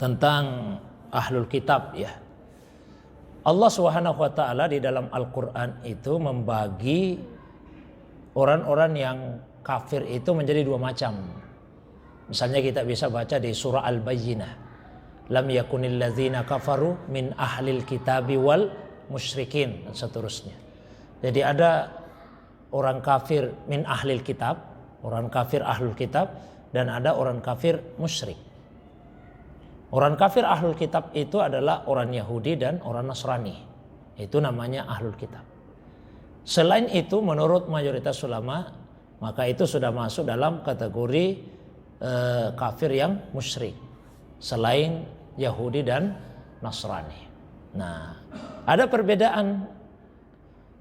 tentang ahlul kitab ya. Allah Subhanahu wa taala di dalam Al-Qur'an itu membagi orang-orang yang kafir itu menjadi dua macam. Misalnya kita bisa baca di surah Al-Bayyinah, lam yakunil ladzina kafaru min ahlil kitabi wal musyrikin, dan seterusnya. Jadi ada orang kafir min ahlil kitab, orang kafir ahlul kitab, dan ada orang kafir musyrik. Orang kafir ahlul kitab itu adalah orang Yahudi dan orang Nasrani. Itu namanya ahlul kitab. Selain itu menurut mayoritas ulama, maka itu sudah masuk dalam kategori kafir yang musyrik, selain Yahudi dan Nasrani. Nah, ada perbedaan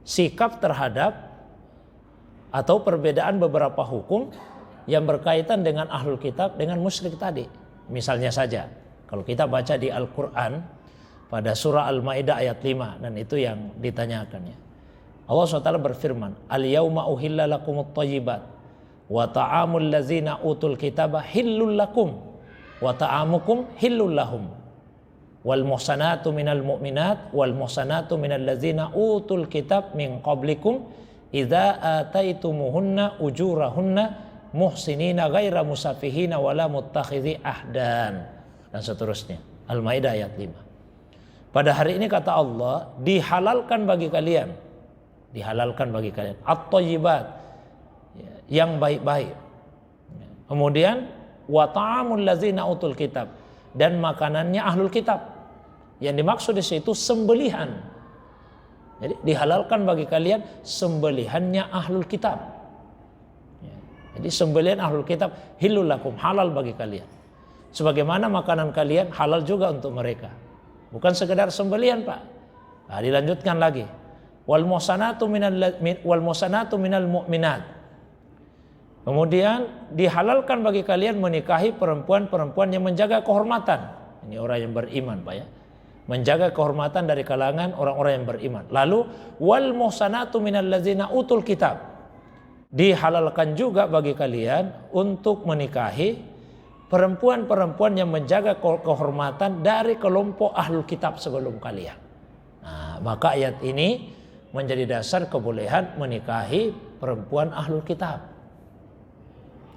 sikap terhadap atau perbedaan beberapa hukum yang berkaitan dengan ahlul kitab dengan musyrik tadi. Misalnya saja, kalau kita baca di Al-Quran pada surah Al-Ma'idah ayat 5, dan itu yang ditanyakannya. Allah SWT berfirman, Al-yawma uhilla lakumut thayyibat wa ta'amul lazina utul kitaba hillul lakum wa ta'amukum hillul lahum wal muhsanatu minal mu'minat wal muhsanatu minal lazina utul kitab min qablikum idza ataitumuhunna ujurahunna muhsinina ghaira musafihina wala muttakhidhi ahdan, dan seterusnya. Al-Maidah ayat 5. Pada hari ini kata Allah, dihalalkan bagi kalian at-thayyibat, yang baik-baik. Kemudian wa ta'amul ladzina utul kitab, dan makanannya ahlul kitab. Yang dimaksud di situ sembelihan. Jadi dihalalkan bagi kalian sembelihannya ahlul kitab. Jadi sembelihan ahlul kitab hilul lakum, halal bagi kalian. Sebagaimana makanan kalian halal juga untuk mereka. Bukan sekedar sembelihan, Pak. Nah, dilanjutkan lagi. Wal muhsanatu minal mu'minat. Kemudian dihalalkan bagi kalian menikahi perempuan-perempuan yang menjaga kehormatan. Ini orang yang beriman, Pak ya. Menjaga kehormatan dari kalangan orang-orang yang beriman. Lalu wal muhsanatu minal ladzina utul kitab. Dihalalkan juga bagi kalian untuk menikahi perempuan-perempuan yang menjaga kehormatan dari kelompok ahlul kitab sebelum kalian. Nah, maka ayat ini menjadi dasar kebolehan menikahi perempuan ahlul kitab.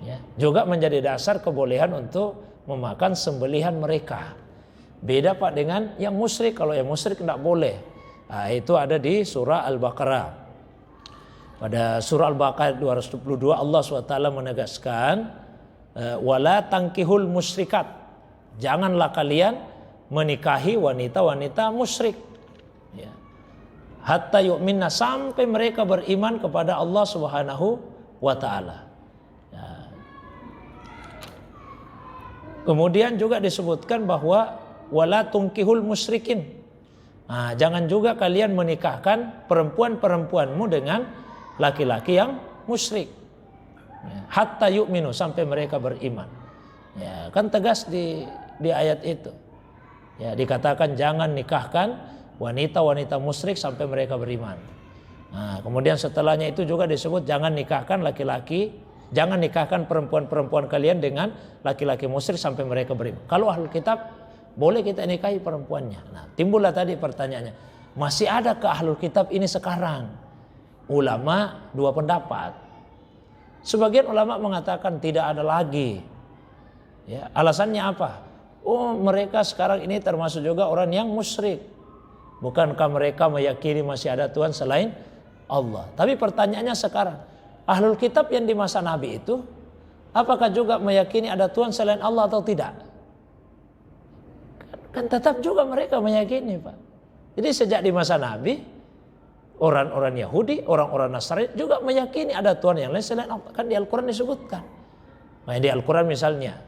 Ya, juga menjadi dasar kebolehan untuk memakan sembelihan mereka. Beda Pak dengan yang musyrik. Kalau yang musyrik tidak boleh. Nah, itu ada di surah Al-Baqarah. Pada surah Al-Baqarah 222 Allah SWT menegaskan, wala tankihul musyrikat, janganlah kalian menikahi wanita-wanita musyrik, ya. Hatta yu'minna, sampai mereka beriman kepada Allah Subhanahu wa ta'ala. Ya. Kemudian juga disebutkan bahwa wala tunkihul musyrikin. Nah, jangan juga kalian menikahkan perempuan-perempuanmu dengan laki-laki yang musyrik. Ya, hatta yu'minu, sampai mereka beriman. Ya, kan tegas di ayat itu. Ya, dikatakan jangan nikahkan wanita-wanita musyrik sampai mereka beriman. Nah, kemudian setelahnya itu juga disebut jangan nikahkan jangan nikahkan perempuan-perempuan kalian dengan laki-laki musyrik sampai mereka beriman. Kalau ahlul kitab boleh kita nikahi perempuannya. Nah, timbullah tadi pertanyaannya, masih ada ke ahlul kitab ini sekarang? Ulama dua pendapat. Sebagian ulama mengatakan tidak ada lagi. Ya, alasannya apa? Oh, mereka sekarang ini termasuk juga orang yang musyrik. Bukankah mereka meyakini masih ada Tuhan selain Allah? Tapi pertanyaannya sekarang, ahlul kitab yang di masa Nabi itu, apakah juga meyakini ada Tuhan selain Allah atau tidak? Kan tetap juga mereka meyakini, Pak. Jadi sejak di masa Nabi, orang-orang Yahudi, orang-orang Nasrani juga meyakini ada Tuhan yang lain selain Allah. Kan di Al-Quran disebutkan. Nah, di Al-Quran misalnya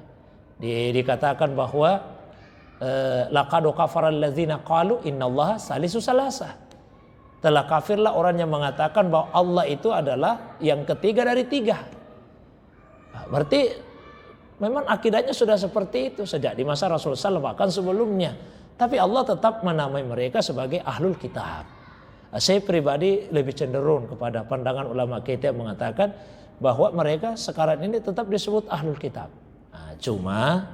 dikatakan bahwa laqad kafara alladzina qalu innallaha salisu salasa. Telah kafirlah orang yang mengatakan bahwa Allah itu adalah yang ketiga dari tiga. Nah, berarti memang akidahnya sudah seperti itu sejak di masa Rasulullah SAW, bahkan sebelumnya. Tapi Allah tetap menamai mereka sebagai ahlul kitab. Saya pribadi lebih cenderung kepada pandangan ulama kita yang mengatakan bahwa mereka sekarang ini tetap disebut ahlul kitab. Nah, cuma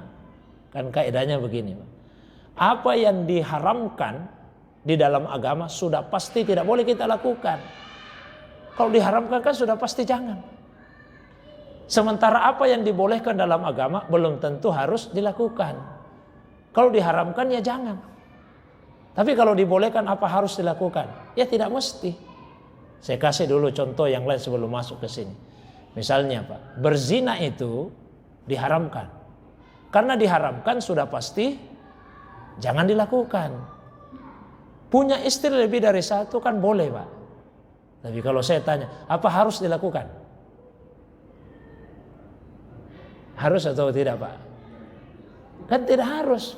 Kan kaidahnya begini, Pak. Apa yang diharamkan di dalam agama sudah pasti tidak boleh kita lakukan. Kalau diharamkan kan sudah pasti jangan. Sementara apa yang dibolehkan dalam agama belum tentu harus dilakukan. Kalau diharamkan ya jangan. Tapi kalau dibolehkan apa harus dilakukan? Ya tidak mesti. Saya kasih dulu contoh yang lain sebelum masuk ke sini. Misalnya Pak, berzina itu diharamkan. Karena diharamkan sudah pasti jangan dilakukan. Punya istri lebih dari satu kan boleh Pak. Tapi kalau saya tanya, apa harus dilakukan? Harus atau tidak Pak? Kan tidak harus.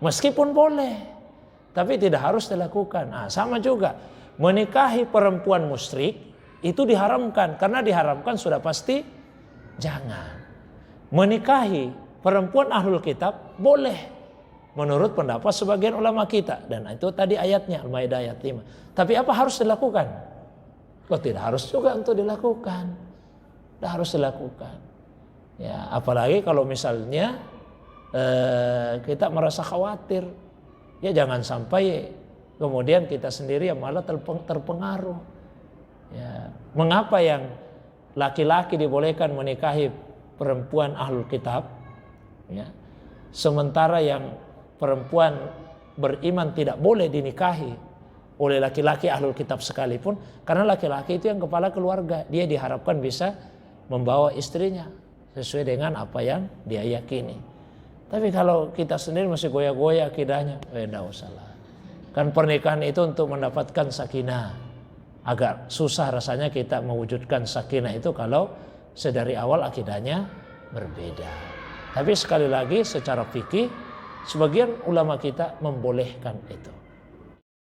Meskipun boleh, tapi tidak harus dilakukan. Nah, sama juga menikahi perempuan musyrik itu diharamkan. Karena diharamkan sudah pasti jangan. Menikahi perempuan ahlul kitab boleh menurut pendapat sebagian ulama kita. Dan itu tadi ayatnya Al-Maidah ayat 5. Tapi apa harus dilakukan? Kok tidak harus juga untuk dilakukan. Tidak harus dilakukan. Ya, apalagi kalau misalnya kita merasa khawatir, ya jangan sampai kemudian kita sendiri yang malah terpengaruh. Ya, mengapa yang laki-laki dibolehkan menikahi perempuan ahlul kitab, ya, sementara yang perempuan beriman tidak boleh dinikahi oleh laki-laki ahlul kitab sekalipun, karena laki-laki itu yang kepala keluarga, dia diharapkan bisa membawa istrinya sesuai dengan apa yang dia yakini. Tapi kalau kita sendiri masih goyah-goyah akidahnya, tidak usah lah. Kan pernikahan itu untuk mendapatkan sakinah. Agak susah rasanya kita mewujudkan sakinah itu kalau sedari awal akidahnya berbeda. Tapi sekali lagi secara fikih sebagian ulama kita membolehkan itu.